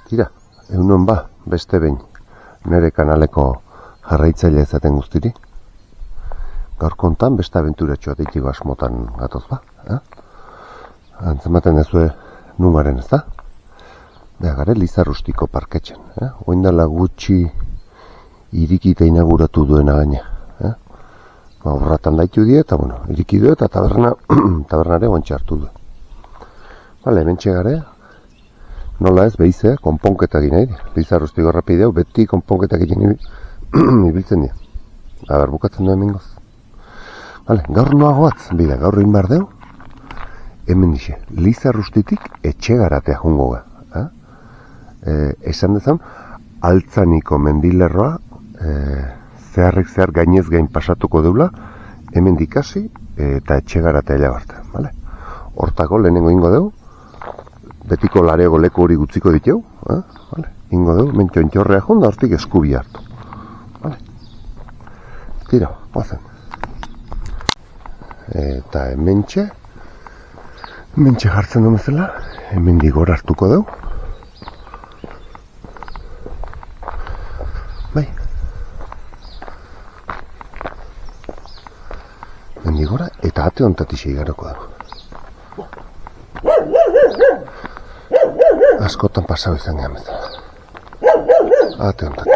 Tira, egunon ba, beste behin, nere kanaleko jarraitzaile ezaten guztiri. Gaur kontan beste abenturatxoa ditiko asmotan gatoz ba. Antzematen ezue numaren ez da? Beha gare Lizarrustiko parketxen. Oindala gutxi irikita inauguratu duena gaina. Horratan daitu die eta iriki du eta tabernare guantxe hartu du. Bale, hementxe gare, nola ez behizea, konponketak nahi. Lizarrustiko errepideu, beti konponketak egin ibiltzen dira. Aber, bukatzen duen mingoz. Bale, gaur noagoatz, bida, gaur egin behar deu, hemen dixe, Lizarrustitik etxegaratea jungo ga. Esan dezan, Altzaniko mendilerroa, zeharrik zehar gainez gain pasatuko deula, hemen dikasi eta etxegaratea elabarta. Hortako lehenengo ingo deu, betiko larego leku hori gutziko diteu, ingo deu, mentxontxorrea jonda hortik eskubi hartu. Tira, guazen. Eta hementxe jartzen du bezala, hemen digor hartuko deu. Bai. Mendigora eta ate ontatixe igaroko dago. Askotan pasau izan gehan bezala. Ate ontatik.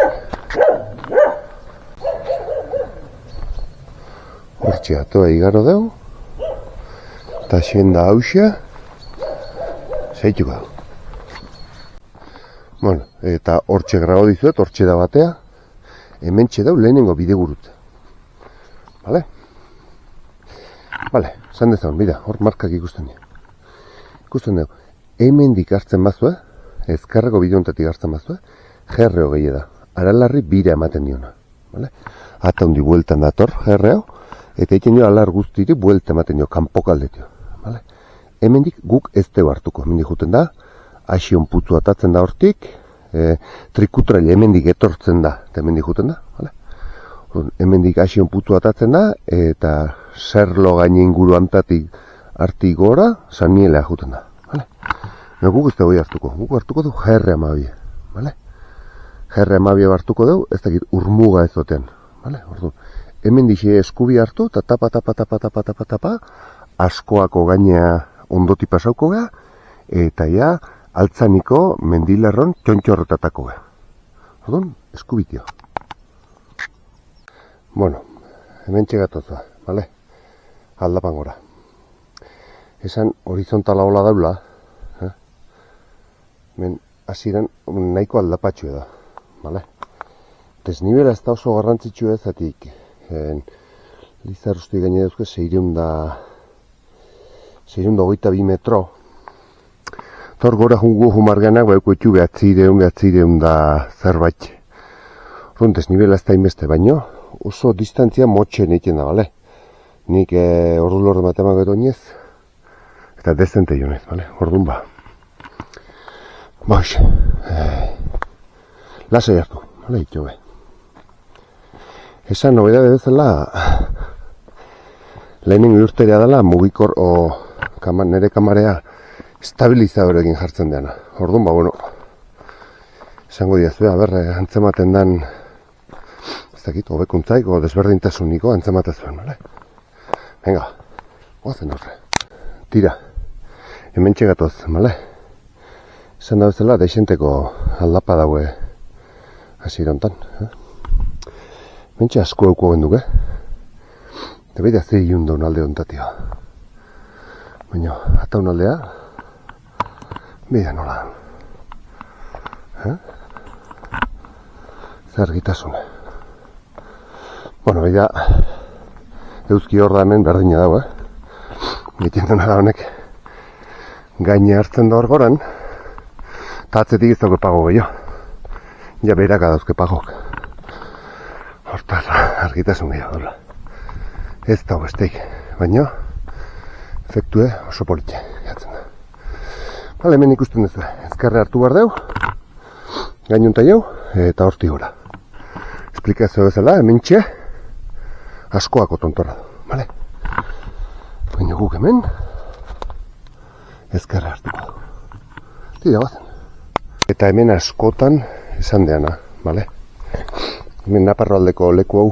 Hortxe atoa igaro dugu. Eta xenda hausia zeituko dago. Bueno, eta hortxe grago dizuet, hortxe da batea. Hemen txe dau lehenengo bidegurut. Bale? Bale, zan dezagun, bida, hor markak ikusten dira. Ikusten dugu, hemen hartzen bazue, ezkerreko bideontatik hartzen bazue, GR hogei da, aralarri bira ematen diona. Bale? Ata hundi bueltan dator, GR hau, eta egiten dio alar guztiri buelta ematen dio, kanpokaldetik. Bale? Hemendik guk ez dugu hartuko, hemendik juten da, asion putzu atatzen da hortik, trikutraile hemendik etortzen da, eta hemendik juten da. Bale? Hemendik asion putzu atatzen da, eta serlo gaine inguru antatik artik gora, San Mielea juten da. Vale? Guk ez dugu hartuko, guk hartuko du GR amabia. Vale? GR amabia hartuko dugu, ez dakit urmuga ez zotean. Vale? Hemen dixe eskubi hartu, eta tapa, askoako gainea ondoti pasauko ga, eta ja, Altzaniko mendilerron txontxorretatako ga. Orduan, eskubitio. Bueno, hemen txegatozua, bale? Aldapan gora. Esan horizontala hola daula, hemen hasieran nahiko aldapatxue da, bale? Desnibela ez da oso garrantzitsua ezatik, Lizarrusti gaine dauzke 622 metro. Tor gora jungu jumarganak, bauko etxu behatzireun da zerbait. Orduan, desnibela ez da inbeste baino, oso distantzia motxen egiten da, bale? Nik ordu lordu matemak edo inez, eta dezente jonez, bale? Orduan ba. Baix, lasai hartu, bale, itxo be. Esan nobedade bezala, lehenengo urterea dela mugikor nere kamarea estabilizadorekin jartzen deana. Orduan ba, bueno, esango diazu, antzematen dan, ez dakit, hobekuntzaiko, desberdintasuniko antzematen zuen, bale? Venga, goazen horre. Tira, hemen txegatoz, bale? Esan da bezala, deixenteko aldapa daue hasirontan. Hemen txe asko euko genduke. Eta behida ze iundu alde ontatio. Baina, ata aldea, bida nola. Zer gitasune. Bueno, bida, euski hor da hemen berdina dago, Egiten duna da honek gaine hartzen da hor goran, eta atzetik ez dauke pago gehiago. Ja beraka dauzke pagok. Hortaz, argitasun gehiago. Ez dago besteik, baina efektue oso politxe jatzen da. Bale, hemen ikusten duzu, ezkerre hartu behar deu, gainunta jau, eta horti gora. Esplikazio bezala, hemen txe, askoako tontorra du, bale? Baina guk hemen, ezkerre hartuko du. Tira bazen. Eta hemen askotan esan deana, bale? Hemen Naparraldeko leku hau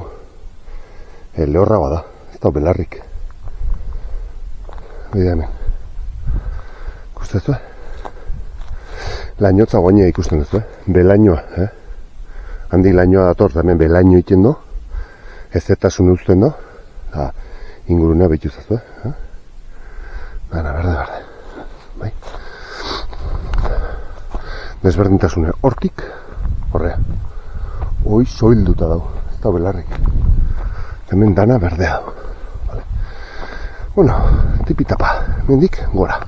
lehorragoa da, ez da belarrik. Bide hemen. Ikustezu, Lainotza goinea ikusten duzu, Belainoa, Handik lainoa dator, da hemen belaino iten do, ezetasun uzten do, eta ingurunea behitu zazu, Gana, berde. Bai. Desberdintasune hortik, horrea. Hoi soilduta dago, ez da belarrik. Hemen dana berdea dago. Vale. Bueno, tipitapa, mendik gora.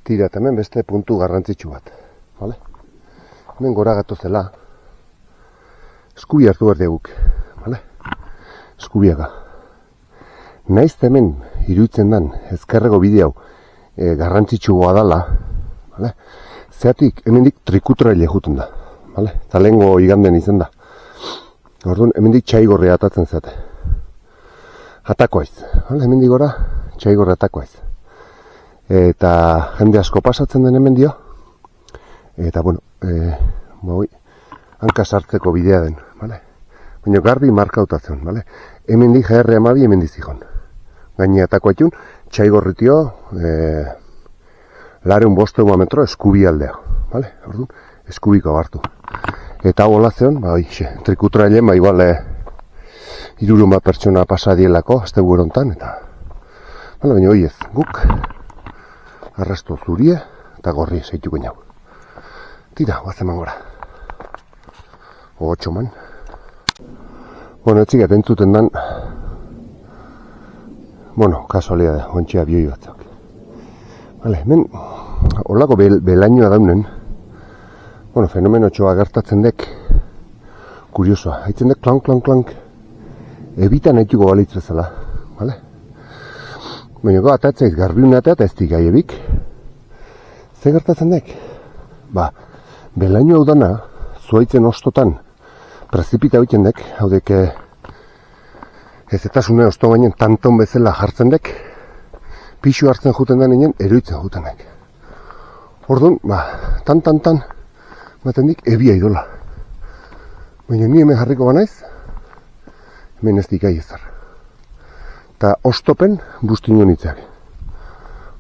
Tira, hemen beste puntu garrantzitsu bat. Vale? Hemen gora gatozela, eskubi hartu behar diaguk. Vale? Eskubiaga. Naiz hemen iruditzen dan ezkerreko bide hau garrantzitsua dala, vale? Zeatik hemendik trikutraile juten da, vale? Eta lehengo iganden izan da. Orduan hemendik txaigorria atatzen zate. Atakoaiz, vale? Hemendik gora txaigorria atakoaiz. Eta jende asko pasatzen den hemen dio. Eta bueno, hanka sartzeko bidea den, vale? Baina garbi markautatzen, vale? Hemendik JR amabi hemendik zikon. Gaini atakoaitun, txaigorritio, 250 eskubi aldea, vale? Orduan, eskubiko hartu. Eta hola zeon, trikutrailen, igual, 300 pertsona pasadielako, azte guerontan, eta... Vale, baina hoi ez, guk, arrasto zurie, eta gorri zeituko inau. Tira, guazeman gora. Ogotxoman. Bueno, etzik entzuten dan, kasualia da, ontsia bioi batzak. Vale, hemen, holako belainoa daunen, fenomeno txoa gertatzen dek, kuriosoa, haitzen dek klank, ebitan haituko balitz bezala, vale? Baina atatzaiz garbiunatea eta ez digai ebik, ze gertatzen dek? Belaino hau dana, zuaitzen ostotan, prezipita egiten dek, hau dek ezetasune osto gainen tanton bezala jartzen dek, pixu hartzen juten da ninen, eroitzen juten dek. Orduan, tan, baten dik, ebia idola. Baina ni hemen jarriko banaiz, hemen ez dikai ezar. Eta ostopen busti nion itzeak.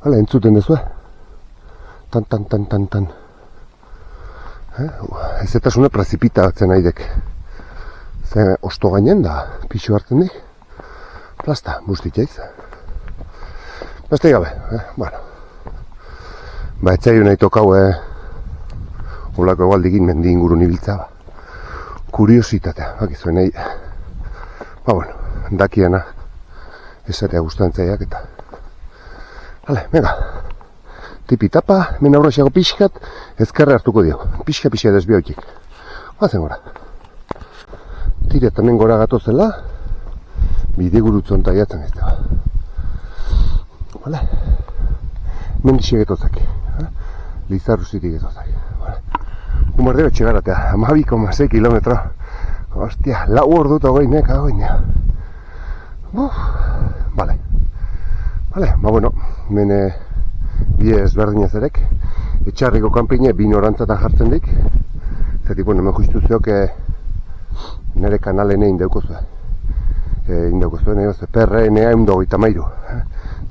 Hala, entzuten dezue? Tan. Ezetasune prezipita batzen nahi dek. Ze osto gainen da, pixu hartzen dik. Plasta, bustitxaiz. Beste gabe, bueno. Etzaio nahi tokau, holako egualdikin mendi ingurun ibiltza, kuriositatea, bakizuen nahi. Dakiana, esatea gustantzaiak eta. Hale, mega. Tipitapa, men aurrexago pixkat, ezkerre hartuko dio. Pixka desbioitik. Guazen gora. Tiretanen gora gatozela, bidegurutzu taiatzen ez da. Vale? Mendixi getozak. Lizarruzitik getozak. Gumardeo txegaratea, 12,6 kilometro. Ostia, 4 ordu eta goineka. Vale. Mene bie ezberdinez erek. Etxarriko kanpine bi norantzatan jartzen dik. Zetik, hemen justu zeok nire kanalen egin daukozue. PRNA 123.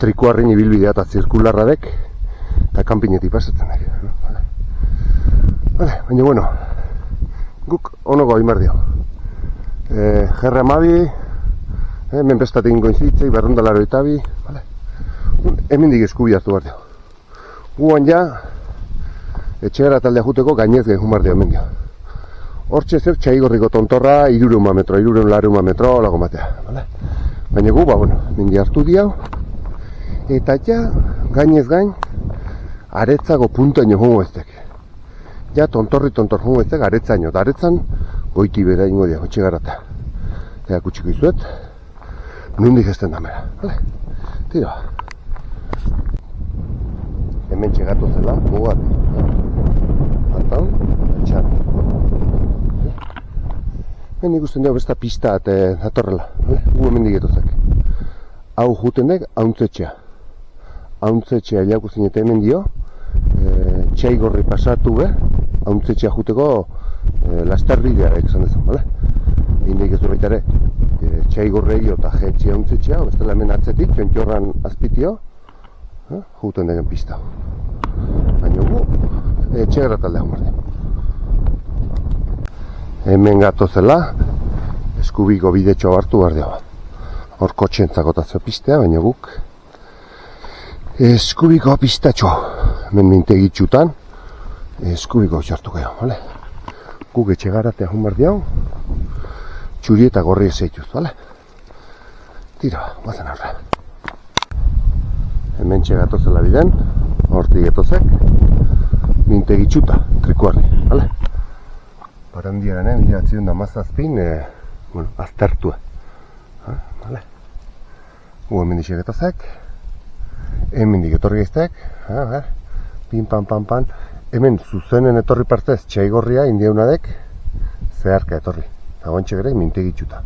Trikuarrin ibilbidea eta zirkularra dek. Eta kanpinetik pasatzen dek. Baina, guk onoko hain dio. Jerra amabi, hemen bestatik ingoinzitzei, berrondalaro eta bi, hemen dik eskubi hartu behar dio. Guan ja, etxegara taldea juteko gainez gehun behar dio hemen dio. Hortxe zer txaigorriko tontorra, 300 metro, 300 metro, lago matea. Baina gu, mendi hartu diau, eta ja, gainez gain, aretzago puntaino jongo eztek. Ja, tontor jongo eztek, aretzaino, eta aretzan, goiti bera ingo diago, etxegarata. Ea kutsiko izuet, nundik esten damera. Tira. Hemen txegatu zela, mugat. Antaun, etxan. Hemen ikusten dugu besta pista datorrela. Gu hemen digetuzak. Hau juten dek, hauntzetxea. Hauntzetxea jaku zinete hemen dio. Txaigorri pasatu hauntzetxea juteko lastarridea esan dezan, bale? Egin daik ez du baita ere, Txaigorrei eta jetxea hauntzetxea, bestela hemen atzetik, Txontxorran azpitio, juten degen pista. Baina gu, Etxegra talde hau mardi. Hemen gatozela, Eskubiko bidetxo hartu behar dira. Hor kotxentzako tazio pistea, baina guk Eskubiko pistatxo. Hemen mintegitxutan Eskubiko txartu gehiago, bale? Guk Etxegaratea hon behar dira, txuri eta gorri ezeituz, bale? Tira, guazen horre. Hemen txegatozela biden, hortik getozek, mintegitxuta, trikuarri, bale? Parandiaren, bilatzion da mazazpin, aztertua. Bale? Gu hemen dixegetozek, hemen diketorri geztek, pin pan pan pan, hemen zuzenen etorri partez Txaigorria indiaunadek zeharka etorri. Agontxe gere mintegitxuta.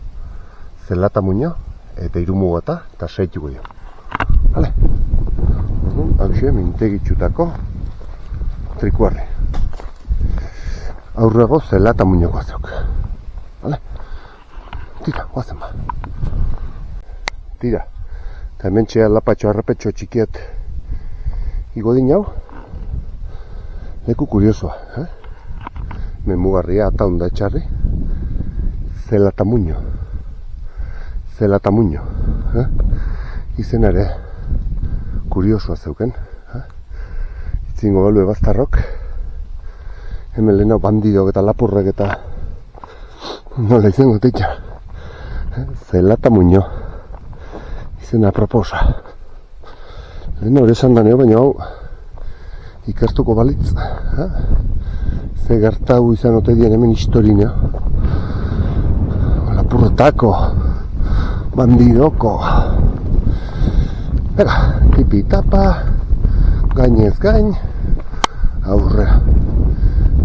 Zelata muño eta irumugata eta seituko jo. Bale? Hauxe mintegitxutako trikuarri. Aurrego zelata muñoko azok. Bale? Tira, guazen ba. Tira. Eta hemen txea lapatxo arrapetxo txikiat igodin hau. Leku kuriosoa, Hemen mugarria eta onda etxarri. Zelatamuño. Zelatamuño. Izen ere kuriosoa zeuken. Itzingo balu ebaztarrok. Hemen lehenau bandidok eta lapurrek eta nola izango teitxa. Zelatamuño. Izen aproposa. Lehenau ere esan daneo, baina hau ikertuko balitz. Ze gertau izan ote dien hemen historinea. Lapurretako, bandidoko. Ega, tipi-tapa, gainez gain, aurrera.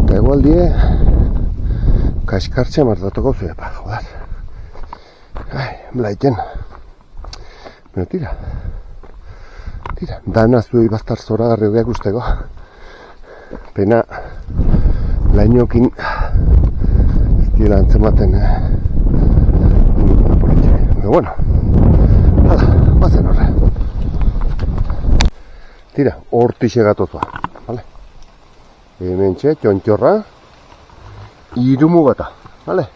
Eta egualdie, kaskartxe martatuko zuen, joder. Blaiten. Bueno, tira. Dana zuei bastar zoragarri hogeak usteko. Pena, lainokin ez dira antzematen pero bueno, hala, bazen horre. Tira, hortixe gatozua, vale? Hemen txe, Txontxorra, irumu bata, vale?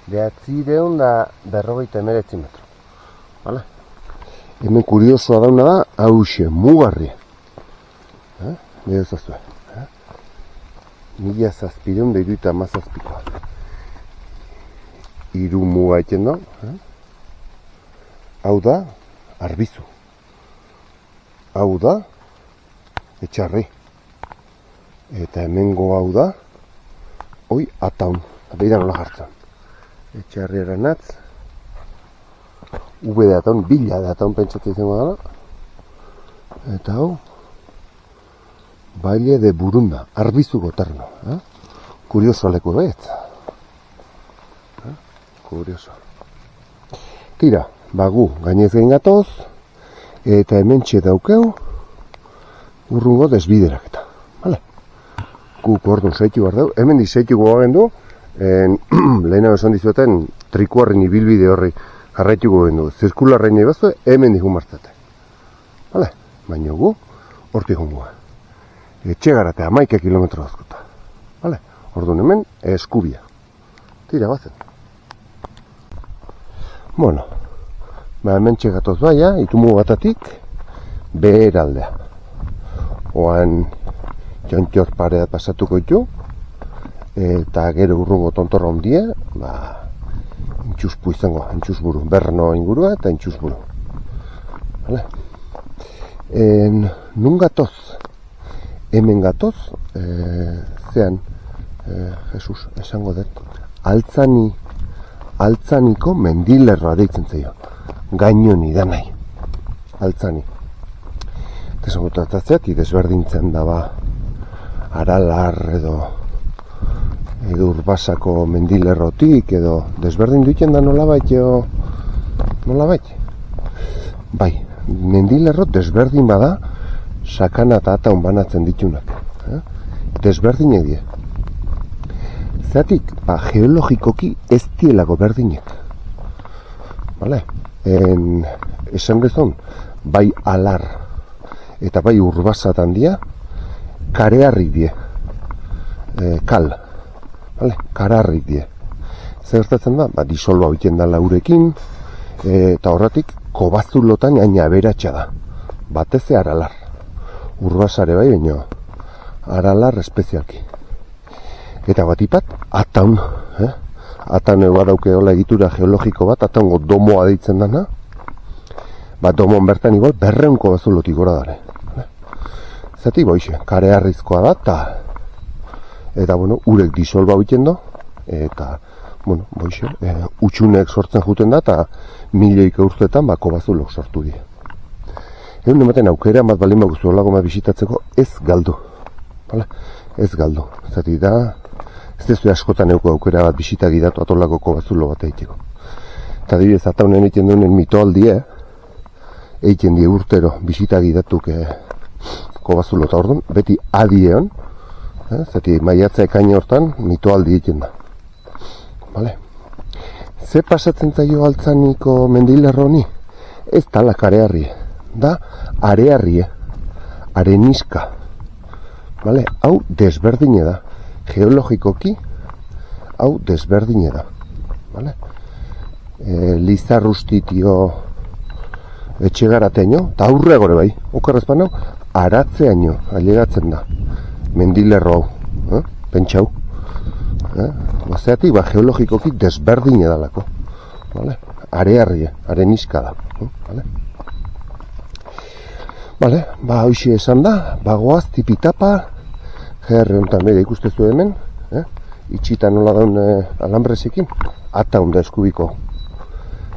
950 metro, vale? Hemen kuriosoa dauna da, hauxe, mugarria. Nire zazue. 1700 Iru muga eten da. Hau da, Arbizu. Hau da, Etxarri. Eta hemengo hau da, hoi Ataun. Beira nola jartzen. Etxarri eranatz. V de Ataun, bila de Ataun pentsatu izango dela. Eta hau, Baile de Burunda, Arbizuko terno. Kurioso leku bet. Kurioso. Tira, bagu, gainez gain gatoz, eta hemen txe daukeu, urrungo desbideraketa. Vale? Guk orduan saitu behar dugu, hemen dizaituko gagendu, lehenago esan dizueten trikuarren ibilbide horri jarraituko gagendu. Zirkularrein nahi bazue, hemen dihun martzate. Vale? Baina gu, hortik hongoa. Etxegarate 11 kilometro dazkota. Vale? Orduan hemen, Eskubia. Tira, bazen. Bueno, hemen txegatoz baia, itumu batatik, beheraldea. Oan, Txontxor parea pasatuko ditu, eta gero urrungo tontorra ondia, intxuspu izango, intxusburu. Berno ingurua eta intxusburu. Vale? Nun gatoz? Hemen gatoz, zean, Jesus, esango dut, altzaniko mendilerroa deitzen zaio. Gainoni da nahi. Altzani. Eta esango tratatzeat, desberdintzen daba Aralar edo Urbasako mendilerrotik edo desberdin duiten da nolabait edo nolabait. Bai, mendilerro desberdin bada sakana eta ataun banatzen ditunak. desberdinek die. Zeratik, geologikoki ez dielako berdinek. Vale? Esan bezon, bai alar eta bai urbasatan dia, karearrik die. Kal. Vale? Kararrik die. Zer gertatzen da? Disolba egiten da laurekin, eta horretik kobazulotan hain aberatsa da. Batez aralar. Urbasare bai, baina aralar espezialki. Eta batipat, ataun. Ataun badauke hola egitura geologiko bat, ataungo domoa deitzen dana. Domon bertan igual 200 kobazulotik gora dare. Zati boixe, karearrizkoa da, eta bueno, urek disolba egiten do, eta bueno, boixe, utxunek sortzen juten da, eta milioika urteetan kobazulok sortu die. Egun ematen aukera bat balin baguzu holago bat bisitatzeko, ez galdu. Ez galdu. Zati da, ez dezu askotan euko aukera bat bisita gidatu atolako kobazulo bat egiteko. Eta dibidez, ataunen egiten duen mitoaldie, egiten die urtero bisita gidatuk kobazulo eta orduan, beti adieon, zati maiatza ekain hortan mitoaldi egiten da. Ze pasatzen zaio altzaniko mendilerro honi? Ez tala karearri, da arearri, areniska. Hau desberdine da, geologikoki hau desberdine da. Lizarrustitio etxegarateño, eta aurre gore bai, okarrezpan hau, aratzeaino ailegatzen da, mendilerro hau, pentsau. Bazeatik, geologikoki desberdine dalako. Arearri, areniska da. Hoxe esan da, goaz tipitapa, gerre honetan bera ikustezu hemen, itxita nola daun alambrezekin, ataun da eskubiko.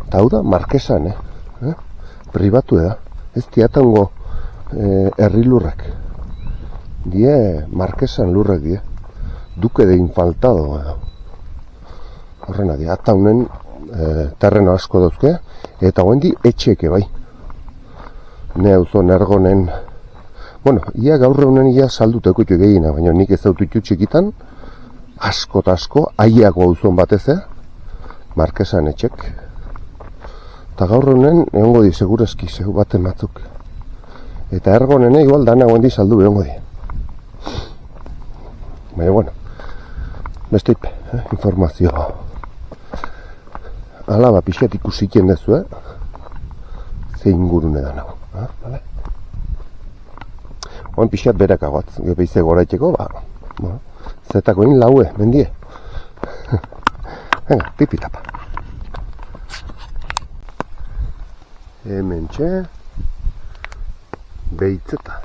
Eta hau da, markesan, pribatu da, ez di ataungo herri lurrak. Die, markesan lurrak die. Duke de infaltado edo. Horrena di, ataunen terreno asko dauzke, eta goendi etxeke bai. Ne hauzo nergonen, ia gaur egunen ia salduteko itxu gehiena, baina nik ez dut itxu txikitan, asko eta asko, aiako hauzon batez, markesan etxek. Eta gaur egunen, egongo di, segurazki, zeu baten batzuk. Eta ergonen, igual, dana goendi saldu egongo di. Baina, beste informazio. Alaba pixat ikusiken dezu, ze ingurune da nago. Oen pixat berak aguatz, gepeize goraiteko, zetako in laue, mendie. Venga, tipitapa. Hemen txe, behitzeta.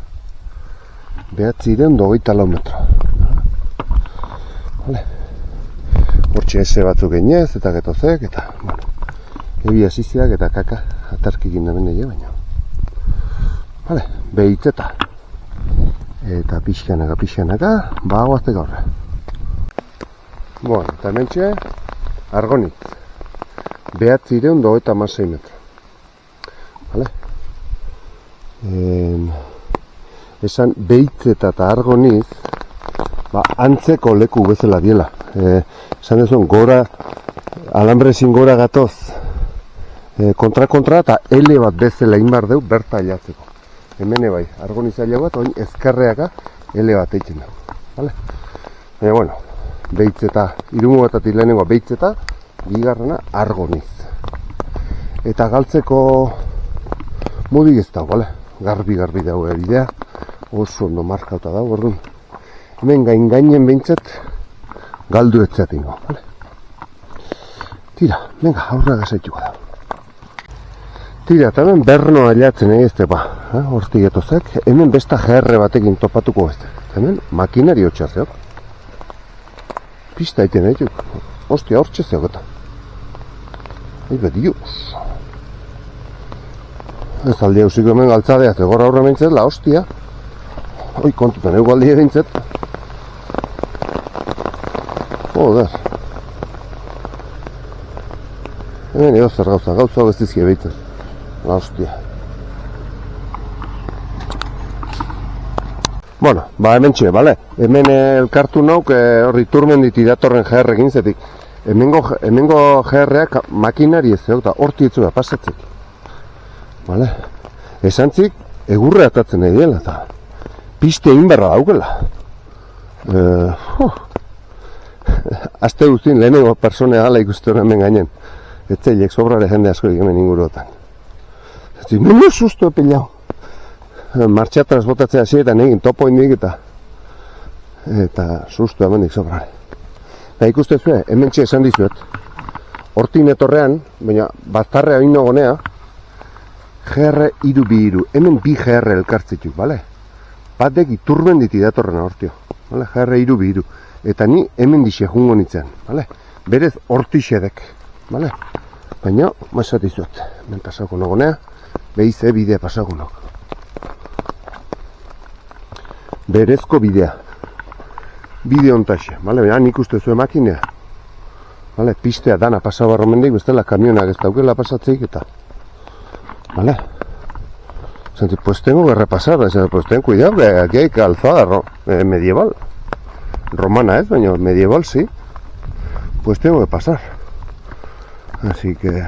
924 metro. Hortxe ese batzuk ginez, eta getozek, eta ebi asiziak eta kaka atarkikin hemen ege baina. Behitzeta. Eta pixkanaka, bagoazte gaurre. Eta hemen txe, argonitz. 926 metro. Esan behitzeta eta argoniz, antzeko leku bezala diela. Esan dezun, gora, alambrezin gora gatoz, kontra eta ele bat bezala inbar deu berta ailatzeko. Hemen bai, argoniz ailago bat, oin ezkerreaka ele bat eitzen dugu. Baina, behitzeta, irumu batatik lehenengoa behitzeta, bigarrena argoniz. Eta galtzeko modik ez dago, garbi dago bidea, oso ondo markauta dago, orduan. Hemen gainen behintzat galdu etzatingo. Tira, venga, aurra gazaituko da. Tira, eta hemen berno ailatzen egizte, hortik etozek, hemen besta gerre batekin topatuko ez. Hemen makinari hotxa zeok. Pista iten egituk. Ostia, hortxe zeok eta. Ebe, dios. Ez aldi hausiko hemen galtzadea, zegor aurra mentzet, la hostia. Hoi, kontutan, egu aldi egintzet. Joder. Hemen edo zer gauza ez dizkie behitzen. La hostia. Bueno, hemen txe, bale? Hemen elkartu nauk horri turmenditi datorren GR-ekin zetik. Hemengo GR-ak makinari ez zeok da, horti etzu da pasatzek. Bale? Esantzik, egurre atatzen nahi diela, eta piste egin berra daukela. Aste guztien lehenengo persone dala ikusten hemen gainen. Etzeilek sobrare jende asko hemen inguruotan. Ez menu susto epilau. Martxatraz botatzea zietan egin topo indik eta susto hemendik sobrare. Eta ikusten zuen, hemen txe esan dizuet. Hortin etorrean, baina baztarrea ino gonea, GR iru. Hemen bi GR elkartzituk, bale? Batek iturbenditi datorrena hortio, bale? GR iru. Eta ni hemen dixe jungo nintzen, bale? Berez hortixedek, bale? Baina, maizat izuet, hemen pasako nagonea, behize bidea pasako nago. Berezko bidea. Bide ontaxe, bale? Baina nik uste zuen makinea. Bale? Pistea dana pasa barro mendik, bestela kamionak ez daukela pasatzeik eta. Vale. Santi, pues tengo que repasar, pues ten cuidado, que aquí hay calzada medieval. Romana es, baina medieval sí. Pues tengo que pasar. Así que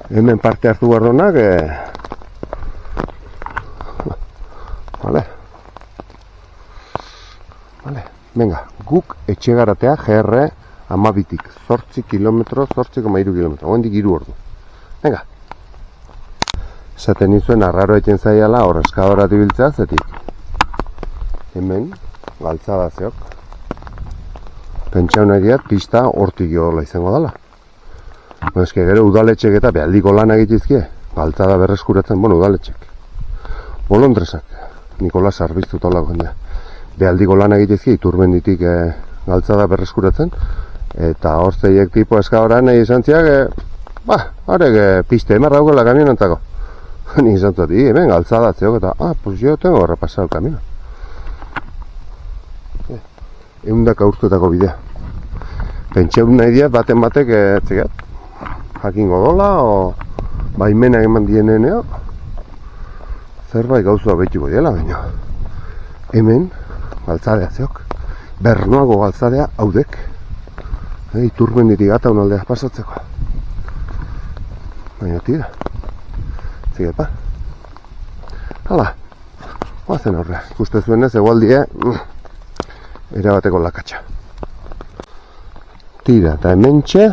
hemen parte hartu barrona que vale. Vale. Venga, guk etxegaratea GR 12tik, 8 kilometro, 8,3 kilometro. Oendik 3 ordu. Venga. Esaten nizuen arraro eten zaiala hor eskadora tibiltzea zetik. Hemen, galtzada zeok. Pentsa honekiat pista hortik jola izango dela. Eske gero udaletxek eta behaldiko lan egitizkie. Galtzada berreskuratzen, udaletxek. Bolondresak, Nikolas Arbiztu tolako jendea. Behaldiko lan egitizkie iturbenditik galtzada berreskuratzen. Eta hor zeiek tipo eskadora nahi izan ziak, horrek piste emarra daukela kamionantzako. Ni izan zut, hemen galtzada zeok eta, pues yo tengo que repasar el camino. Eundaka urtuetako bidea. Pentseun nahi diat, baten batek, jakingo dola, o baimenak eman dieneneo, zerbait gauzua behituko diela, baina. Hemen, galtzadea zeok. Bernoago galtzadea haudek. Iturbenditik gata unaldea pasatzeko. Baina tira. Zigeta. Hala. Oazen horre. Ikuste zuenez, egualdie, erabateko lakatxa. Tira, eta hemen txe,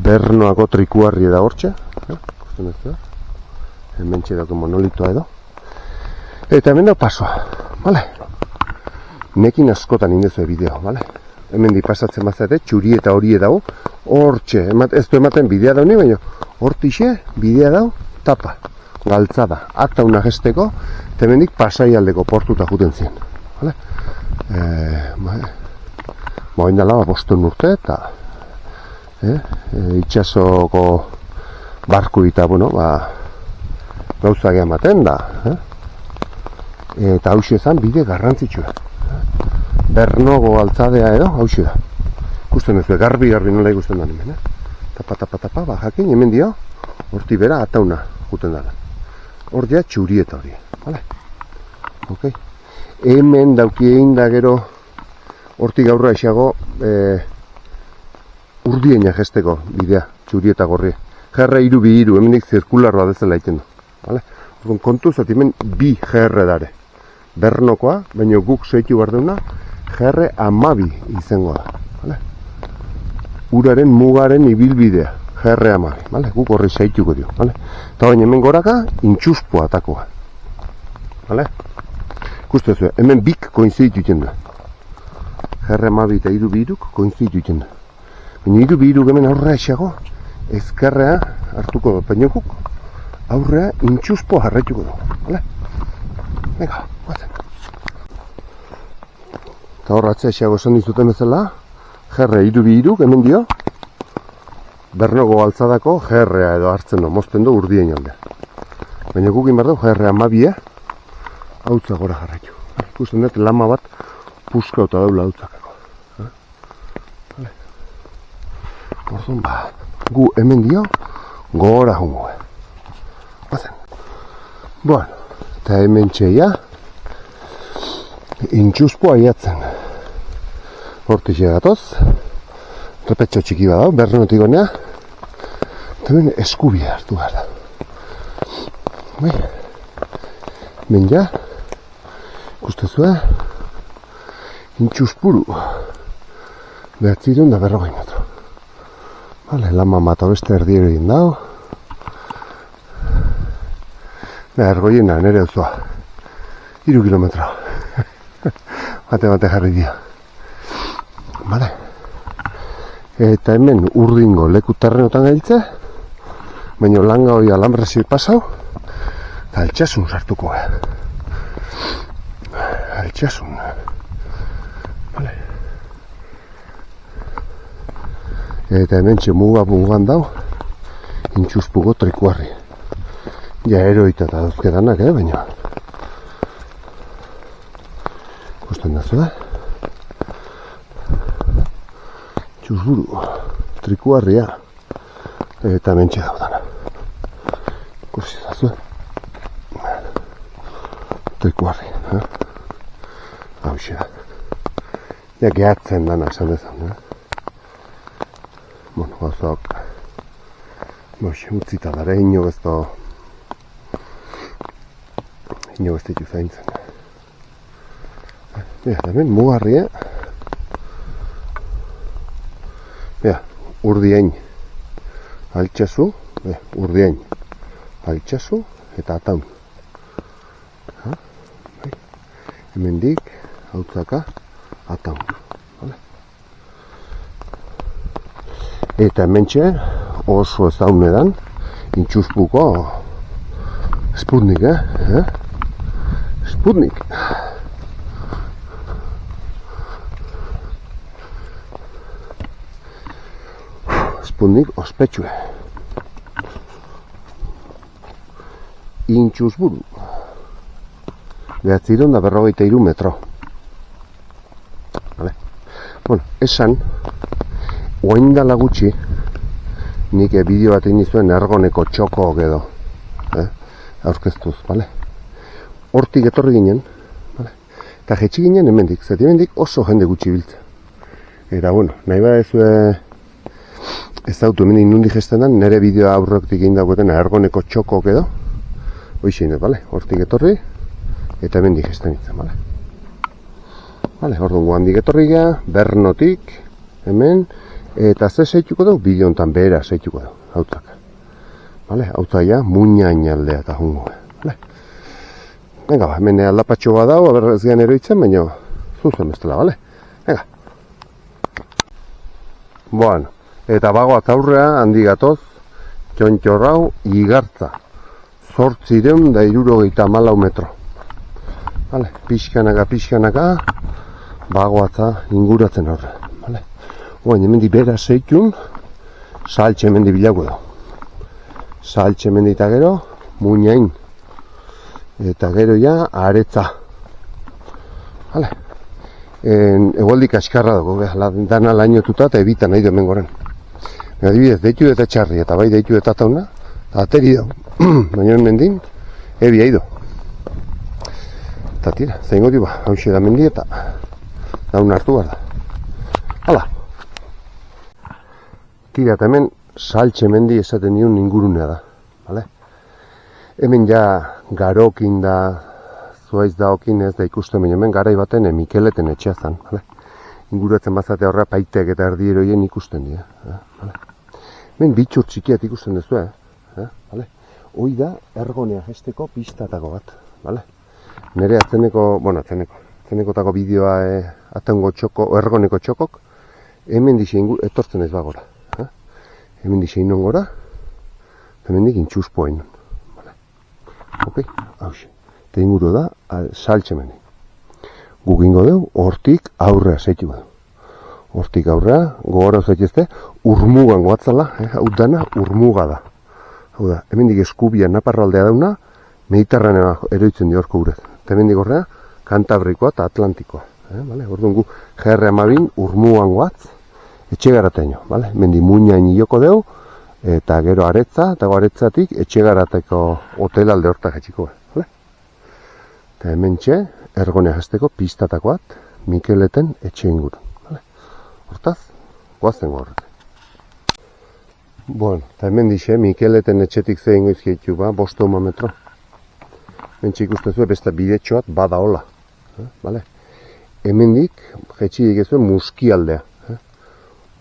Bernoako trikuarri da hortxe. Ikusten ez da. Hemen txe dako monolitoa edo. Eta hemen da pasoa. Vale. Nekin askotan indezu bideo, vale? Hemen di pasatzen bazate, txuri eta hori dago. Hortxe, ez du ematen bidea dauni, baina hortixe, bidea dau, tapa, galtzada, atauna gesteko, eta hemendik Pasaialdeko portuta juten ziren. Vale? Moin dala, bostuen urte, eta itxasoko barku eta, gauza ematen da. Eta hauxe ezan bide garrantzitsua. Bernogo galtzadea edo, hauxe da. Ikusten ez, garbi nola ikusten da hemen, Tapa, jakin, hemen dio, horti bera atauna juten dara. Hor dia txuri eta hori, vale? Ok? Hemen dauki egin da gero, horti gaurra esago, urdiena gesteko bidea, txuri eta gorri. GR iru, hemenik zirkularroa dezela egiten du, vale? Kontu zati hemen bi GR dare. Bernokoa, baina guk zeitu behar deuna, GR 12 izango da, vale? Uraren mugaren ibilbidea, GR 12, vale? Guk horri zeituko dio, vale? Eta baina hemen goraka, intxuspua atakoa, vale? Ikuste zuen, hemen bik koinziditu iten da. GR 12 eta iruk koinziditu iten da. Baina iruk hemen aurrea esago, ezkerrea hartuko da, baina guk aurrea intxuspua jarraituko du, vale? Venga, guazen. Eta horratzea esago esan dizuten bezala, GR iruk hemen dio, Bernogo galtzadako GR-a edo hartzen du, mozten du urdien aldea. Baina gukin behar du GR 12 hautza gora jarraitu. Ikusten dut lama bat puskauta daula hautzakako. Orduan gu hemen dio gora jungo. Bazen. Bueno, eta hemen txeia, Intxuspua iatzen. Hortik gatoz. Repetxo txiki badau, bernotik honea. Eta hemen eskubia hartu behar da. Bai. Hemen ja. Ikustezue. Intxuspuru. 940 metro. Vale, lama mata beste erdiero egin dau. Ergoiena, nere auzoa. 3 kilometro. Bate jarri dira. Vale. Eta hemen urdingo leku terrenotan gailtze. Baina langa hori alambrezi pasau. Eta altxasun sartuko. Altxasun. Vale. Eta hemen mugan dau. Intxuspuko trikuarri. Ja eroita eta dauzkedanak, baina. Gusten dazu da. Intxusburu. Trikuarria. Eta hemen daudana. Kursi dazu. Trikuarri. Hau da. Ja gehatzen dana esan dezan. Bueno, gauzak. Utzita dara, ino bezto. Ino ez ditu zaintzen. Hemen mugarria. Urdien. Altxasu. Urdien. Altxasu eta ataun. Hemen dik, hautzaka, ataun. Eta hemen txe, oso ez daunedan, intxuspuko Sputnik, Sputnik. Sputnik ospetsue. Intxusburu. 943 metro. Vale. Bueno, esan, oindala gutxi, nik bideo bat egin zuen ergoneko txoko edo. Aurkeztuz, bale? Hortik etorri ginen, bale? Eta jetxi ginen hemendik, zati hemendik oso jende gutxi biltza. Eta, bueno, nahi badezue ez dautu hemendik nundi gestenan, nire bideoa aurretik egin dagoetena ergoneko txoko edo. Hoixin, bale? Hortik etorri, eta hemendik gesten itzen, bale? Bale, orduan handik etorri geha, bernotik, hemen, eta ze seituko dugu, bideo honetan behera seituko dugu, hautzak. Vale, hautzaia, muinain aldea eta jungo. Vale. Venga, hemen aldapatxo bat dago, aber ez gehan eroitzen, baina zuzen bestela, vale? Venga. Bueno, eta bagoaz aurrea, handi gatoz, txontxorrau, igartza. 864 metro. Vale, pixkanaka, bagoatza inguratzen horre. Vale. Oain, hemen di bera seitun, saltxe hemen di bilago da. Saltxe mendita gero, muinain. Eta gero ja, aretza. Vale. Egualdik askarra dago, dana lainotuta eta ebita nahi hemen goren. Adibidez, deitu eta txarri, eta bai deitu eta tauna, eta ateri dago. Baina mendin, ebi aido. Eta tira, zaingo diba, hauxe da mendi eta daun hartu behar da. Hala. Tira, eta hemen, saltxe mendi esaten diun ingurunea da, vale? Hemen ja garokin da, zuaiz da okin ez da ikusten, baina hemen garai baten Mikeleten etxea zan, vale? Inguratzen bazate horra paitek eta erdieroien ikusten dira, vale? Hemen bitxur txikiat ikusten duzu, vale? Hoi da ergonea gesteko pistatako bat, vale? Nere atzenekotako bideoa atengo txoko, ergoneko txokok, hemen dixen etortzen ez bagora. Hemen dixein non gora, hemen dik intxuspoa inon. Ok, hauxe. Eta inguru da, saltxe mendi. Guk ingo dugu, hortik aurrea zeitu dugu. Hortik aurrea, gogora zaitezte, urmugan goatzala, hau dana urmuga da. Hau da, hemen dik eskubia naparraldea dauna, Mediterranea eroitzen di horko urez. Eta hemen dik horrea, Kantabrikoa eta Atlantikoa. Orduan gu, GR12 urmugan goatz, etxegarateño, vale? Mendi muinain joko deu, eta gero aretza, eta aretzatik etxegarateko hotel alde hortak etxiko, vale? Eta hemen txe, ergonea jasteko pistatakoat Mikeleten etxe ingurun. Vale? Hortaz, guazen gorrete. Bueno, eta hemen dixe, Mikeleten etxetik zein goizkeitu ba, 500 metro. Mentxe ikusten zuen beste bidetxoat bada hola. Vale? Hemendik, jetxidik ez zuen Muskialdea.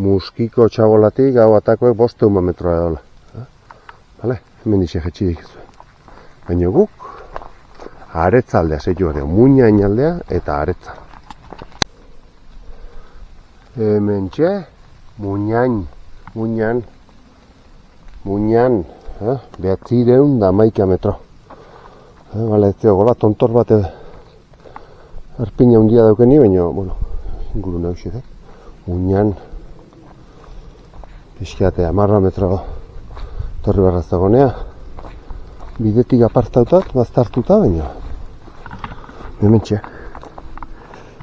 Muskiko txabolatik gau atakoek 500 metroa edola. Vale? Hemen dixe jetxidik ez zuen. Baina guk, Aretza aldea zeitu gara, Muñain aldea eta Aretza. Hemen txe, Muñain, 911 metro. Bale, ez gola, tontor bat erpina hundia daukeni, baina, bueno, inguru nahuxet, Muñan, pixkiate, 10 metro torri barra zagonea, bidetik apartautat, baztartuta, baina, hementxe.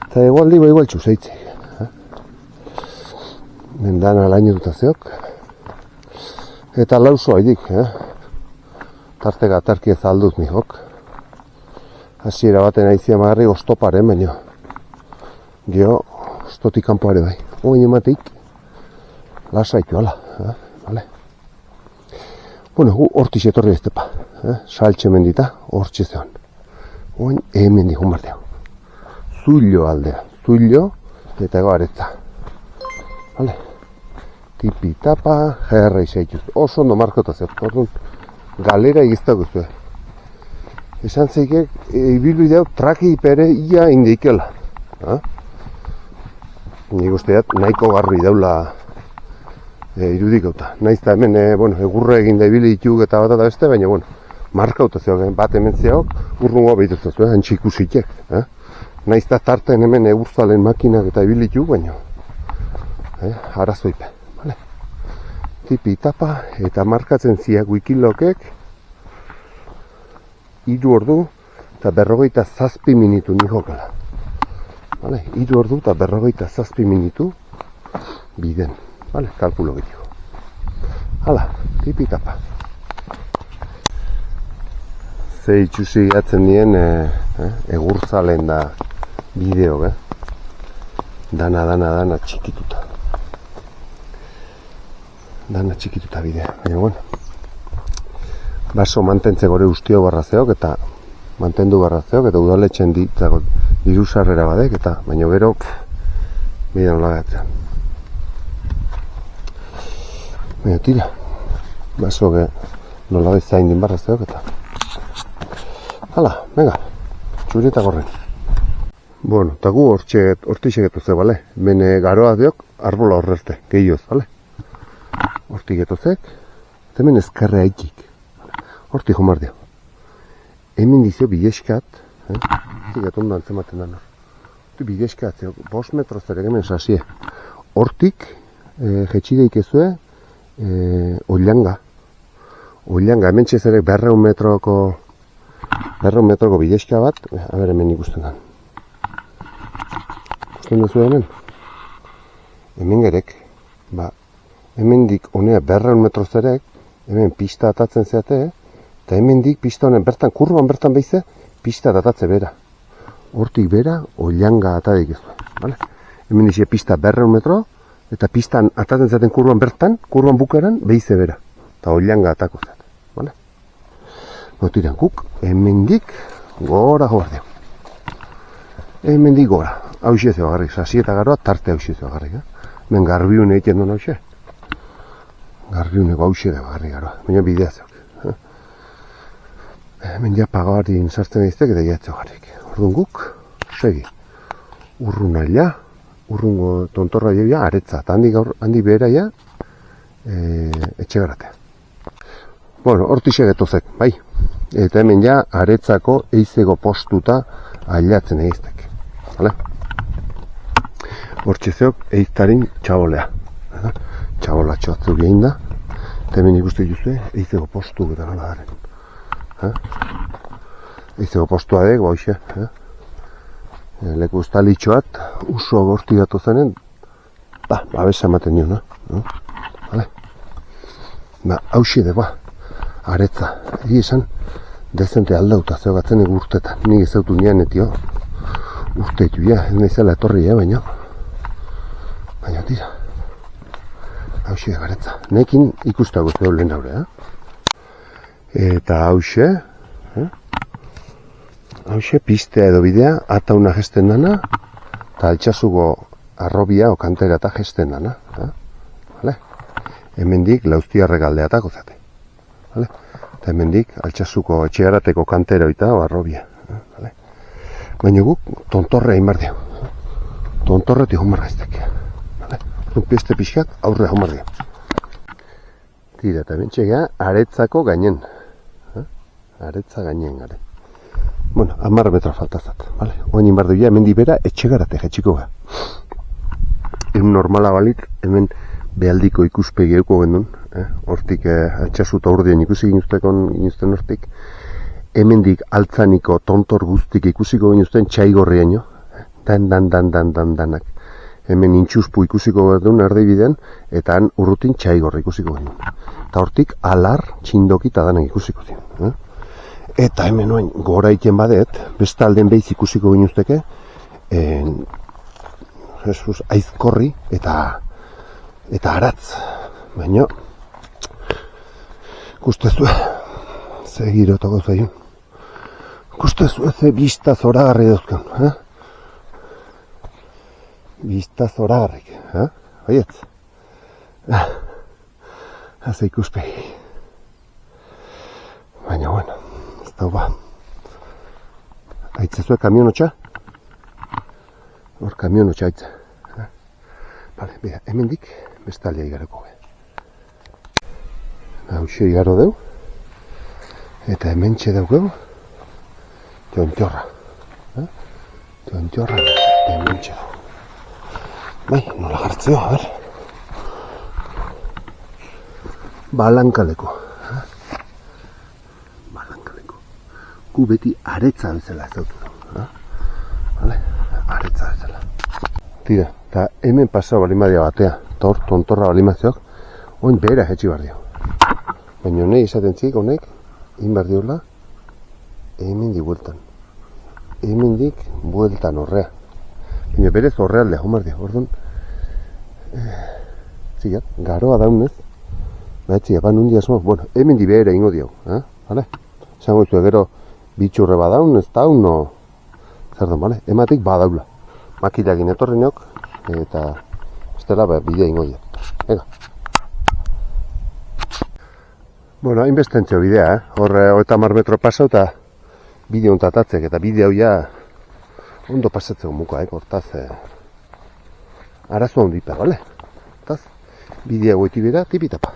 Eta igual txuseitzik. Mendana laino dutazeok. Eta lauso haidik, Tarteka atarki ez alduz nihok. Hasiera baten aizia magarri oztoparen, baina geho, ostotik kanpoare bai. Oin ematik, lasaitu ala, vale? Bueno, gu hortiz etorri eztepa, saltxe mendita, hortxe zeon. Oin hemen dihun barteo. Zuilo aldea, Zuilo eta ego Aretza. Vale? Tipi tapa, jerra izaituz. Oso ondo markota zeu. Orduan, galera egiztako zuen. Esan zeikek, ibilbideo traki ipere ia indeikela. Nik usteat, nahiko garbi daula irudikauta. Naiz eta hemen, egurra egin da ibili dituk eta bat eta beste, baina, markauta zeok, bat hemen zeok, urrungoa behitutzen zuen, hantxe ikusitek. Naiz eta tarten hemen egurzalen makinak eta ibili dituk, baina, arazoipe. Vale? Tipi tapa eta markatzen ziak wikilokek 3 ordu eta 47 minutu nihokala. Vale? 3 ordu eta 47 minutu biden. Vale? Kalkulo gehiago. Hala, tipi tapa. Ze itxusi gatzen dien egurzalen da bideo, Dana txikituta. Dana txikituta bidea, baina baso mantentze gore ustio barra zeok eta mantendu barra zeok eta udaletxen diru sarrera badek eta baina gero bidea nola gatzen. Baina tira, baso nola zain din barra zeok eta hala, venga, txurieta gorren. Bueno, eta gu hortixek eto ze, bale? Hemen garoa diok, arbola horrerte, gehioz, bale? Hortik etozek, eta hemen ezkarrea ikik. Hortik jomar dio. Hemen dizio bideskat, zigat ondo antzematen da nor. Bideskat, 5 metro zerek hemen sasie. Hortik, jetxideik ezue, Oilanga, hemen txezerek 200 metroko bideska bat, hemen ikusten da. Ikusten duzu hemen? Hemen gerek, hemendik honea 200 metro zerek, hemen pista atatzen zeate, eta hemendik pista honen bertan, kurban bertan behize, pista atatze bera. Hortik bera, Oilanga atadik ez du. Vale? Hemen dixe pista 200 metro, eta pistan atatzen zaten kurban bertan, kurban bukaran, behize bera. Eta Oilanga atako zate. Vale? Notiran guk, hemendik gora joar dugu. Hemendik gora. Hau xezio agarrik, sasieta garoa, tarte hau xezio agarrik. Hemen garbiune egiten duen hau xe. Garbiuneko hau xe da agarrik garoa. Baina bidea zeok. Hemen ja pagabarin sartzen egiztek eta jatzeo agarrik. Orduan guk, segi. Urrun aila, urrungo tontorra joia, Aretza. Eta handi behera ja, etxegaratea. Bueno, hortixek etozek, bai. Eta hemen ja, Aretzako eizego postuta ailatzen egiztek. Vale? Hortxizeok eiztarin txabolea. Txabola txoatzu gehin da. Eta hemen ikustu dituzue, eizego postu eta nola garen. Eizego postua dek, bauxe. Leku ustalitxoat, uso gorti datu zenen, babesa ematen dio, no? Vale? Hauxe de, Aretza. Egi esan, dezente aldauta zeogatzen egurtetan. Nik ezautu nian etio. Uste juia, ez naizela etorri, baina tira. Hauxe garetza. Nekin ikustago zeu lehen aurre, Eta hauxe, hauxe pistea edo bidea, atauna gesten dana, eta altxasuko arrobia o kantera eta gesten dana. Vale? Hemendik lauztiarrek aldeatako zate. Vale? Eta hemendik altxasuko etxegarateko kantera oita o arrobia. Vale? Baina guk tontorre hain bardio. Tontorreti homar gaiztek. Vale? Peste pixkat aurre homar dio. Tira, eta hemen txegea aretzako gainen. Aretza gainen gare. Bueno, 10 metro faltazat. Vale? Oain inbardu ja, hemen dibera etxegarate jetxiko ga. Egun normala balit, hemen behaldiko ikuspegi euko gendun. Hortik altxasuta urdien ikusi ginuzten hortik. Hemendik altzaniko tontor guztik ikusiko ginuzten txaigorriaino. Dan-danak. Hemen intxuspu ikusiko gendun erdibidean, eta han urrutin txaigorri ikusiko gendun. Eta hortik alar, txindoki eta danak ikusiko zion. Eta hemen oain gora iten badet, beste alden behiz ikusiko ginuzteke, Jesus, aizkorri eta aratz. Baina, ikustezue, ze girotako zaion. Ikustezue ze bista zoragarri dauzkan. Bista zoragarrik. Baietz? Haze ikuspegi. Baina, bueno, ez da ba. Aitzezue kamionotxa? Hor kamionotxa aitze. Bale, bera, hemendik bestalea igarako be. Hauxe igaro deu. Eta hemen txe daugeu. Tiontxorra. Tiontxorra hemen txe dau. Bai, nola jartzeo, a ber. Balankaleko. Balankaleko. Gu beti aretza bezala ez dut. Vale? Aretza bezala. Tira, eta hemen pasau balimadia batea. Eta hor tontorra balimaziok, oin behera jetxi bardio. Baina honek izaten zik, honek, egin bardiola, hemendik bueltan. Hemendik bueltan horrea. Baina berez horrealdea, hon bardio. Orduan, zigat, garoa daunez, baitzi, eban hundi asmo, bueno, hemendik behera ingo diau. Vale? Zango izu, gero, bitxurre badaun, ez daun, no, zer den, vale? Ematik badaula. Makilakin etorri neok, eta estela bidea ingo diau. Ega. Bueno, hainbestentzio bidea, hor 30 metro pasau eta bideo ontatatzek, eta bideo ja ondo pasatzeko muka, hortaz arazo hondipa, bale? Hortaz, bideo goiti bera, tipitapa.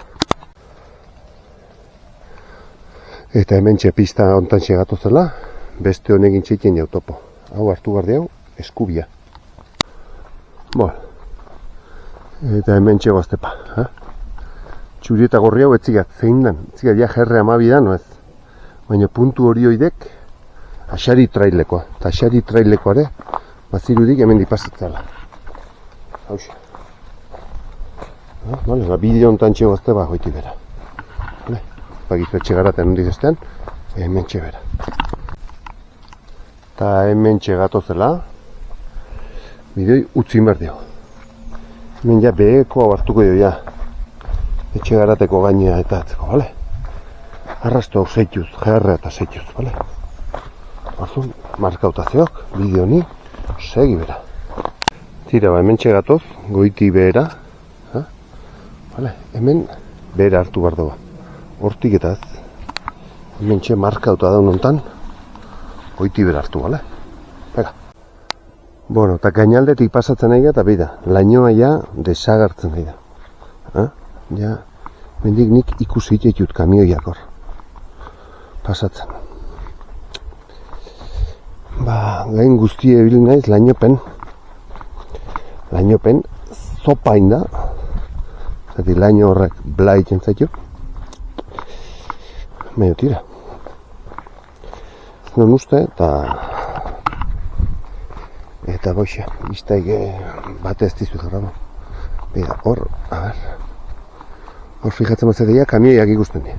Eta hemen pista ontan txegatu zela, beste honekin txeiten jau topo. Hau hartu gardi hau, eskubia. Bueno, eta hemen txegoztepa. Txuri eta gorri hau etzigat, zein dan, etzigat ja jerre amabidan, no ez? Baina puntu hori hoidek, asari trailekoa, eta asari trailekoare, bazirudik hemen dipasatzela. Hauxe. Vale, bideo ontan txegozte ba, hoiti bera. Vale, bagizu etxegaraten hondik estean, hemen txebera. Eta hemen txegatozela, bideoi utzin behar dio. Hemen ja beheko hartuko dio ja. Etxegarateko gainea eta atzeko, bale? Arrasto hau zeituz, jerra eta zeituz, bale? Orduan, markautazioak, bideo honi, segi bera. Tira, hemen txegatoz, goiti behera, bale? Hemen behera hartu behar doa. Hortik eta ez, hemen txe markauta daun hontan, goiti behera hartu, bale? Pega. Bueno, eta gainaldetik pasatzen nahi eta beida, lainoa ja desagartzen nahi da. Ja, mendik nik ikusi ditut kamioiak hor. Pasatzen. Ba, gain guztie ebil naiz lainopen. Lainopen zopain da. Zati laino horrek bla iten zaitu. Baina tira. Ez non uste eta goxe, iztaik bate ez dizu zara. Bida, hor, a ber. Hor fijatzen batzea kamioiak ikusten di.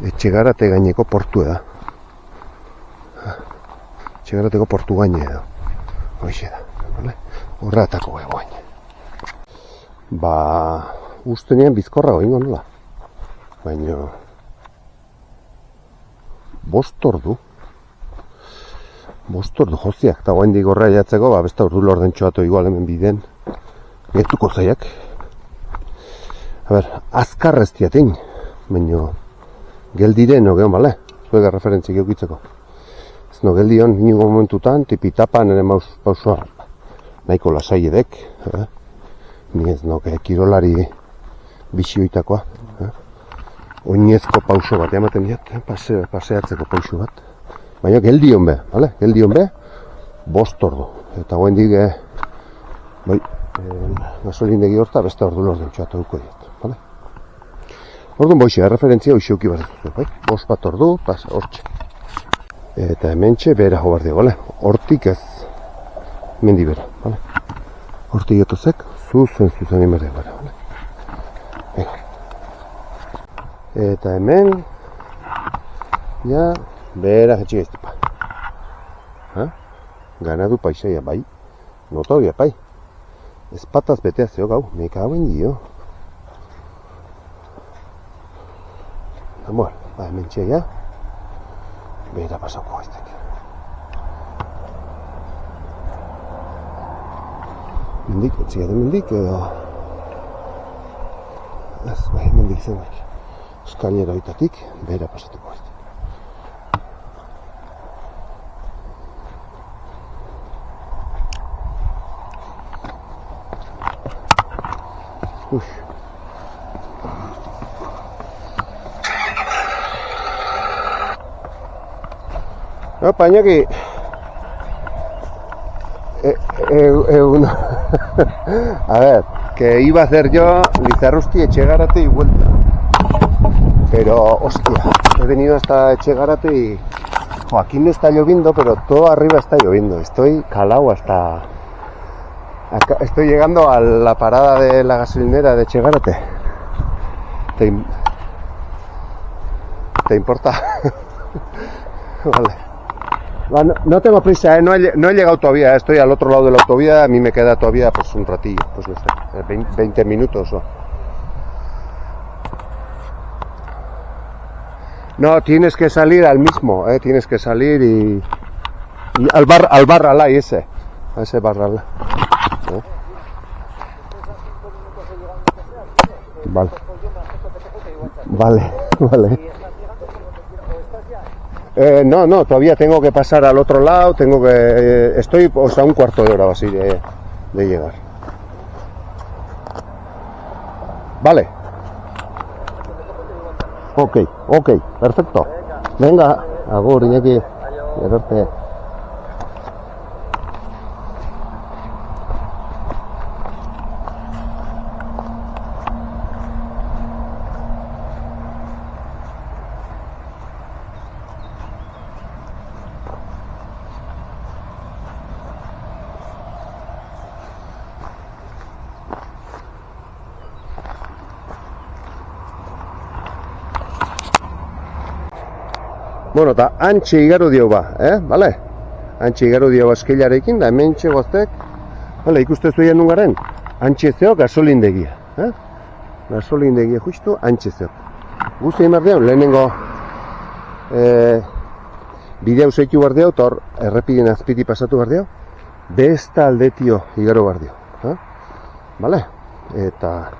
Etxegarate gaineko portua da. Etxegarateko portu gainea da. Hoxe da, bale? Horratako egoain. Uste nien bizkorra goingo nola. Baina... 5 ordu. 5 ordu joziak, eta goain digorra jatzeko, besta ordu lordentxoatu igual hemen biden. Getuko zaiak. A ber, azkar ez diatein. Baina... Geldiren, no geon, bale? Zuega referentzik eukitzeko. Ez no, geldion, inigo momentutan, tipitapan ere pausoa nahiko lasai edek. Ni ez noke, kirolari bisioitakoa. Oinezko pauso bat ematen diat, paseatzeko pauso bat. Baina geldion be, bale? Geldion be, 5 ordu. Eta goen dige, gasolindegi horta beste ordu lorden txatu duko diat, bale? Orduan boixe, referentzia hoxe uki barretuzu, bai? 5 ordu, hortxe. Eta hementxe bera jo bardio, bale? Hortik ez, mendi bera, bale? Hortik etozek, zuzen imerde gara, bale? Venga. Eta hemen, ja, bera jetxik eztipa. Ganadu paisaia, bai? Nota hori bai? Ezpataz betea zeo gau, meka hauen dio. Bueno, hemen txea, bera pasako eztek. Mendik, etziga de mendik, edo... Ez, mendik zenak. Eskainera oitatik, bera pasatuko eztek. Opa, Iñaki. A ver, que iba a hacer yo Lizarrusti, Etxegarate y vuelta. Pero, hostia, he venido hasta Etxegarate y... Jo, aquí no está lloviendo, pero todo arriba está lloviendo. Estoy calado hasta... Acá, estoy llegando a la parada de la gasolinera de Etxegarate. ¿Te importa? Vale. No tengo prisa, no he llegado todavía, estoy al otro lado de la autovía, a mí me queda todavía pues un ratillo, pues no sé, 20 minutos o... No, tienes que salir al mismo, tienes que salir y al bar Alay ese, a ese bar Alay. Vale. No, todavía tengo que pasar al otro lado, estoy a un cuarto de hora o así de llegar. Vale. Ok, perfecto. Venga, agur, Iñaki. Erarte. Bueno, eta antxe igaro dio bale? Antxe igaro dio eskeilarekin, da hemen txegoztek, bale, ikuste zuen nungaren, antxe zeo gasolindegia, gasolindegia justu, antxe zeo. Guzti emar deun, lehenengo bideu zeitu bar deo, eta hor, errepiden azpiti pasatu bar deo, besta aldetio igaro bar deo, bale? Eta,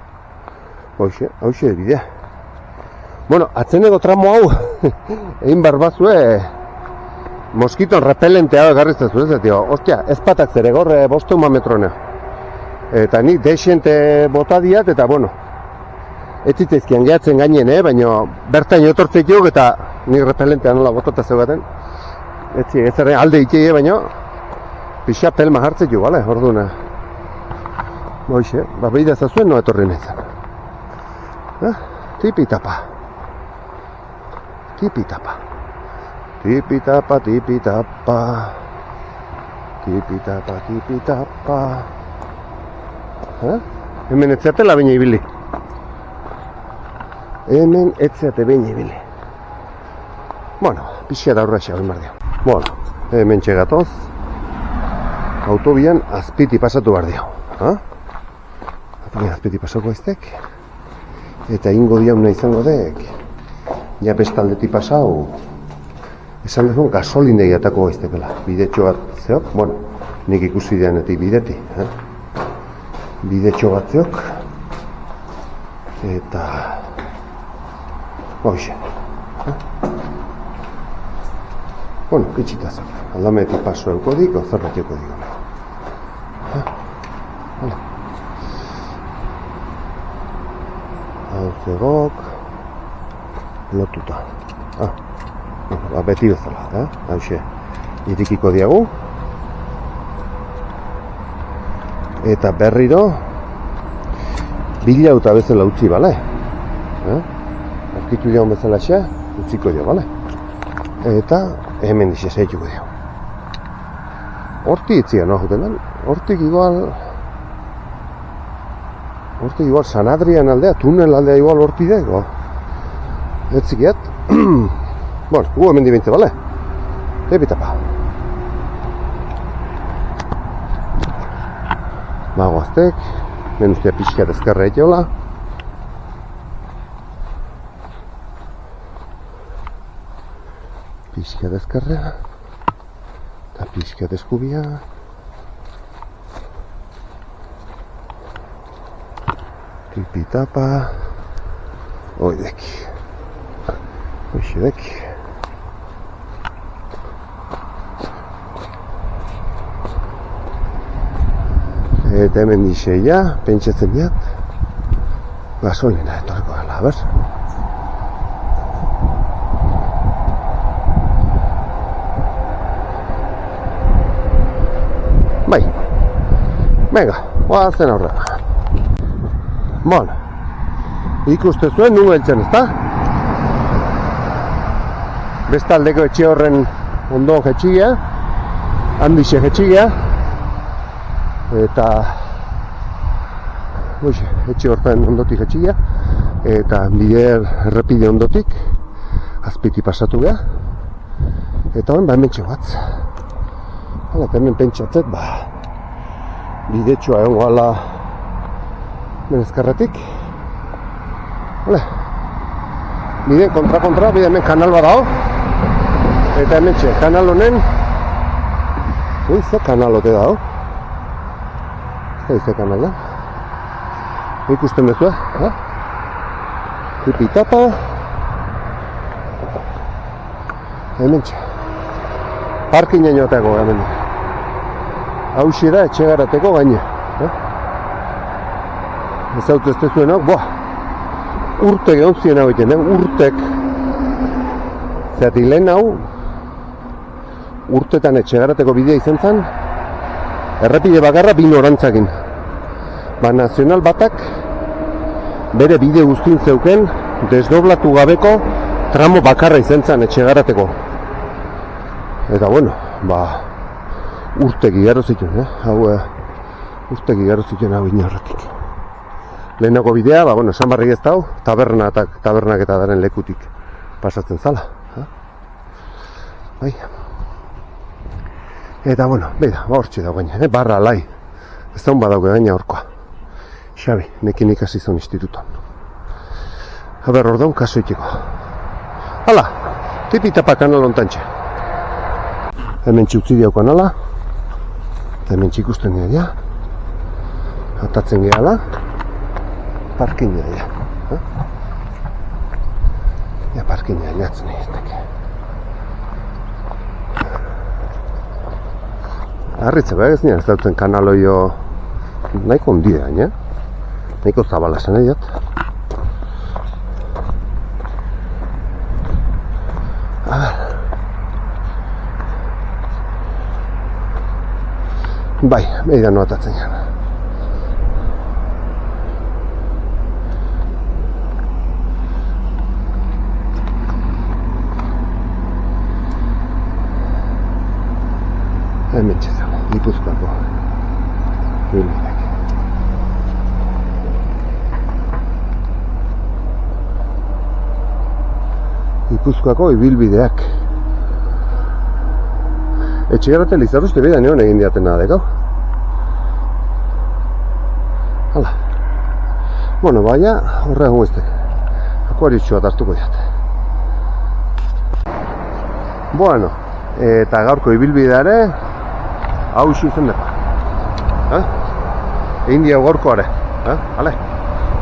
hauxe bidea. Bueno, atzeneko tramo hau, egin barbazue, moskiton repelentea egarrizten zuen, tio. Ostia, ez patak zere, gorre 500 metrona. Eta ni desente botadiat, eta bueno, ez zitzaizkian gehatzen gainen, baina bertain etortzeik jok, eta ni repelentea nola botata zeugaten. Ez zerren alde itxeie, baina pixa pelma hartzek jo, bale, orduena. Boixe, beida zazuen no etorri nahi zen. Tipitapa. Tipitapa. Hemen etzeatela baina ibili. Bueno, pixia da horra xaben bardio. Bueno, hemen txegatoz. autobian azpiti pasatu behar dio. Azpiti pasako eztek. Eta ingo diauna izango dek. Ja bestaldetik pasau. Esan dezun gasolinei atako eztekela. Bidetxo bat zeok, bueno, nik ikusi dianetik bideti. Bidetxo bat zeok. Eta... hoxe. Bueno, itxitazak. Aldametik paso eukodik, ozerrak eukodik. Hau zegok lotuta. Beti bezala, hauxe. Irikiko diagu. Eta berriro bilauta bezala utzi, bale? Arkitu diagun bezala xe, utziko dio, bale? Eta hemen dixe zeituko dio. Hortik itzian, no, juten, hortik igual San Adrian aldea, tunel aldea igual hortik dago. Ez zikiat. Bueno, gu hemen dibintze, bale? Epitapa. Magoaztek, menuztea pixka deskarra etxola. Pixka deskarra. Eta pixka deskubia. Tipitapa. Oidek. Oixedek. Eta hemen diseia, pentsatzen diat, gasolina etorko gala, ber? Bai, venga, oazen aurrera. Bueno, ikuste zuen nu beltzen, ezta? Bestaldeko etxe horren ondo jetxigia, handixe jetxigia, eta etxe horren ondotik jetxigia, eta bider errepide ondotik azpiti pasatu geha, eta hemen hemen txebatz. Hala, hemen pentsatzet, bidetxoa egon gala menezkarretik. Hala, bide kontra, bide hemen kanal bat dago, eta hemen txe, kanal honen, ze kanalote dago. Ze kanala. Ikusten duzu, Tipitapa. Hemen txe. Parkin jainoteko hemen. Hauxe da etxegarateko gaine. Ez hau ez zuenok, urtek egon zien hau egiten, urtek. Zerati lehen hau, urtetan etxegarateko bidea izan zen, errepide bakarra bi norantzakin. Nazional batak bere bide guztien zeuken desdoblatu gabeko tramo bakarra izan zen etxegarateko. Eta bueno, urtek igaro zituen, urtek igaro zituen hau inorratik. Lehenako bidea, esan barrik ez dau, tabernak eta daren lekutik pasatzen zala. Bai. Eta bueno, beida, hortxe da gaina, barra alai. Ez daun badauke gaina horkoa. Xabi, nekin ikasi zon instituton. Haber, ordaun kaso itiko. Hala, Tipitapa kanal ontantxe. Hemen txutzi diau kanala. Eta hemen txikusten dira. Atatzen gehala. Parkin dira. Ja, parkin dira, jatzen egiztek. Arritzeko ez nire ez dautzen kanaloio nahiko ondidea, ne? Nahiko zabala esan ediat. Bai, beida noatatzen jana. Hemen txezala, Gipuzkoako ibilbideak. Gipuzkoako ibilbideak. Etxegarate Lizarruste bida nion egin diatena dekau. Hala. Bueno, baina, horre egon izte. Akuaritxoa hartuko diat. Bueno, eta gaurko ibilbideare, hau isu zen depa. Egin diau gaurkoare. Hale?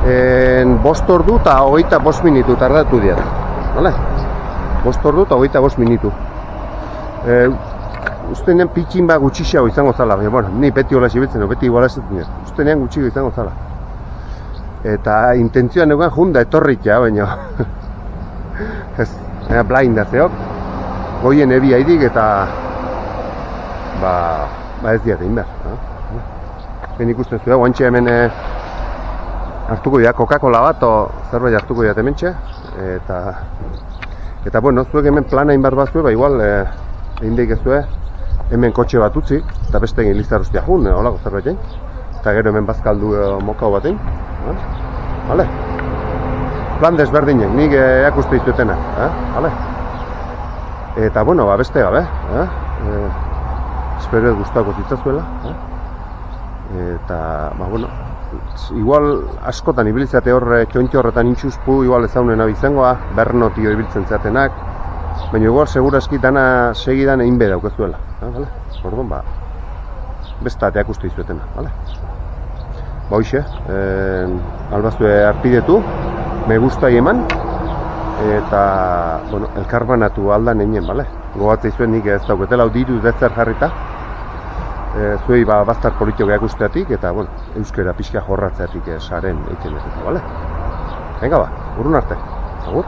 5 ordu eta 25 minutu tardatu diat. Hale? 5 ordu eta 25 minutu. Uste nean pitxin ba gutxixago izango zala, bueno, ni beti hola xibitzen, beti iguala esaten dira. Uste nean gutxigo izango zala. Eta intentzioan neugan junda etorritea, baina ez, blinda zeok, goien ebi haidik eta ba ez diat egin behar. Ben ikusten zuen, guantxe hemen hartuko dira Coca-Cola bat, o zerbait hartuko dira hementxe, eta bueno, zuek hemen plana egin behar bat zuen, ba igual egin daik ez zuen, hemen kotxe bat utzi, eta beste egin Lizarrustia jun, holako zerbait egin, eta gero hemen bazkaldu mokau bat egin. Vale. Plan desberdinek, nik eakuste izuetena. Vale. Eta, bueno, ba, beste gabe. Espero gustatuko zitzazuela. Eta, ba, bueno, igual askotan ibiltzate hor txontxo horretan intxuzpu, igual ezaunen abizangoa, bernotio ibiltzen zeatenak, baina igual seguraski dana segidan egin be daukazuela. Vale. Orduan, ba, beste eakuste izuetena. Vale. Ba hoxe, albazue arpidetu, me gustai eman, eta, bueno, elkarbanatu aldan egin, bale? Gogatzei zuen nik ez dauketela, diru dezer jarrita, zuei ba, baztar politiko ikusteatik, eta, bueno, euskera pixka jorratzeatik saren eitzen ez, bale? Venga ba, urrun arte, agur?